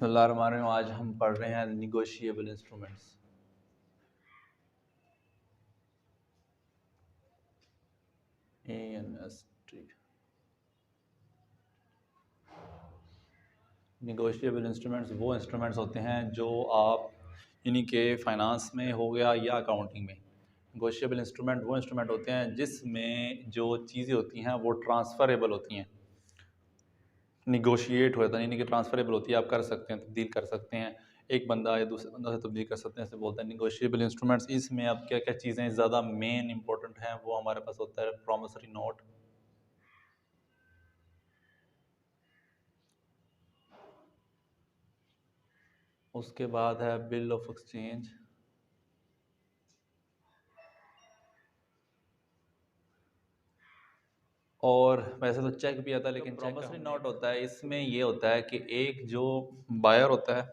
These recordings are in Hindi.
बिस्मिल्लाहिर्रहमानिर्रहीम। आज हम पढ़ रहे हैं निगोशिएबल इंस्ट्रूमेंट्स। निगोशिएबल इंस्ट्रूमेंट्स वो इंस्ट्रूमेंट्स होते हैं जो आप यानी कि फ़ाइनेंस में हो गया या अकाउंटिंग में। निगोशिएबल इंस्ट्रूमेंट वो इंस्ट्रूमेंट होते हैं जिसमें जो चीज़ें होती हैं वो ट्रांसफ़रेबल होती हैं, निगोशिएट होता है, यानी कि ट्रांसफ़रेबल होती है, आप कर सकते हैं, तब्दील कर सकते हैं, एक बंदा या दूसरे बंदा से तब्दील कर सकते हैं, इसे बोलते हैं निगोशिएबल इंस्ट्रूमेंट्स। इसमें अब क्या क्या चीज़ें ज़्यादा मेन इंपॉर्टेंट हैं वो हमारे पास होता है प्रॉमिसरी नोट, उसके बाद है बिल ऑफ एक्सचेंज, और वैसे तो चेक भी आता है, लेकिन प्रॉमिसरी नोट होता है इसमें ये होता है कि एक जो बायर होता है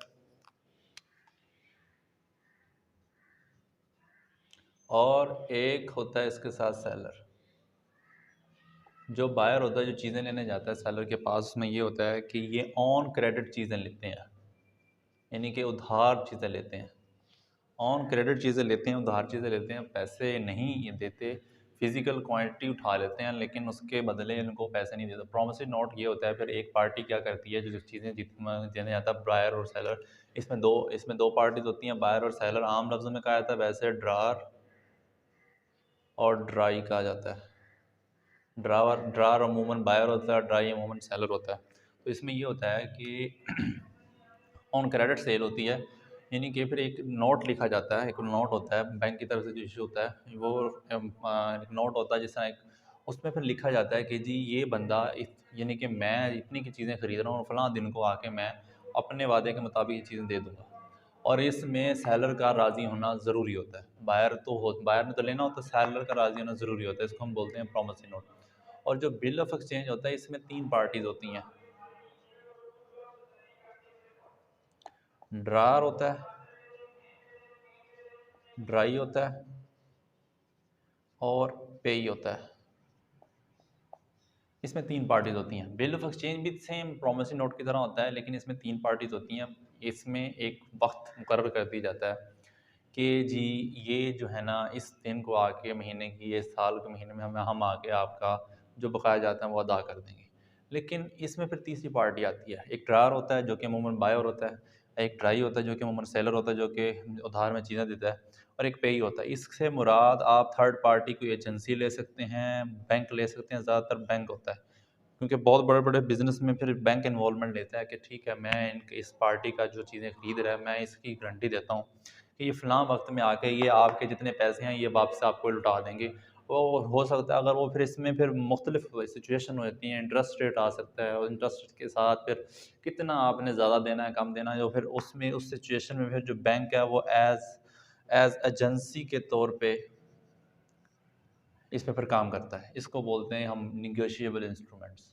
और एक होता है इसके साथ सेलर। जो बायर होता है जो चीज़ें लेने जाता है सेलर के पास, उसमें ये होता है कि ये ऑन क्रेडिट चीज़ें लेते हैं, यानी कि उधार चीज़ें लेते हैं, ऑन क्रेडिट चीज़ें लेते हैं, उधार चीज़ें लेते हैं, पैसे नहीं ये देते, फिजिकल क्वांटिटी उठा लेते हैं लेकिन उसके बदले इनको पैसे नहीं देते। प्रॉमिसरी नोट ये होता है फिर एक पार्टी क्या करती है, जो चीज़ें देने जाता है बायर और सेलर, इसमें दो पार्टीज होती हैं, बायर और सेलर। आम लफ्ज़ों में कहा जाता है, वैसे ड्रार और ड्राई कहा जाता है। ड्रार अमूमन बायर होता है, ड्राई अमूमन सेलर होता है। तो इसमें ये होता है कि ऑन क्रेडिट सेल होती है, यानी कि फिर एक नोट लिखा जाता है, एक नोट होता है बैंक की तरफ से जो इशू होता है, वो एक नोट होता है जिस तरह एक, उसमें फिर लिखा जाता है कि जी ये बंदा यानी कि मैं इतनी की चीज़ें खरीद रहा हूँ और फलां दिन को आके मैं अपने वादे के मुताबिक ये चीज़ें दे दूँगा। और इसमें सेलर का राज़ी होना ज़रूरी होता है, बायर ने तो लेना होता है, सेलर का राज़ी होना ज़रूरी होता है, इसको हम बोलते हैं प्रॉमिसरी नोट। और जो बिल ऑफ एक्सचेंज होता है इसमें तीन पार्टीज होती हैं, ड्रार होता है, ड्राई होता है और पेई होता है। इसमें तीन पार्टीज होती हैं। बिल ऑफ एक्सचेंज भी सेम प्रोमिसरी नोट की तरह होता है, लेकिन इसमें तीन पार्टीज होती हैं। इसमें एक वक्त मुकर्रर कर दिया जाता है कि जी ये जो है ना, इस दिन को आके, महीने की, ये साल के महीने में हम आके आपका जो बकाया जाता है वो अदा कर देंगे। लेकिन इसमें फिर तीसरी पार्टी आती है, एक ड्रार होता है जो कि अमूमन बायर होता है, एक ड्राई होता है जो कि अमूमन सेलर होता है जो कि उधार में चीज़ें देता है, और एक पेई होता है। इससे मुराद आप थर्ड पार्टी कोई एजेंसी ले सकते हैं, बैंक ले सकते हैं, ज़्यादातर बैंक होता है, क्योंकि बहुत बड़े बड़े बिजनेस में फिर बैंक इन्वॉल्वमेंट लेता है कि ठीक है मैं इस पार्टी का जो चीज़ें खरीद रहा है मैं इसकी गारंटी देता हूँ कि ये फ़लाँ वक्त में आके ये आपके जितने पैसे हैं ये वापस आपको लौटा देंगे। वो हो सकता है अगर वो फिर इसमें फिर मुख्तलिफ सिचुएशन होती हैं, इंटरेस्ट रेट आ सकता है, और इंटरेस्ट के साथ फिर कितना आपने ज़्यादा देना है, कम देना है, जो फिर उसमें उस सिचुएशन में फिर जो बैंक है वो एज एजेंसी के तौर पे इस पे फिर काम करता है। इसको बोलते हैं हम निगोशिएबल इंस्ट्रूमेंट्स।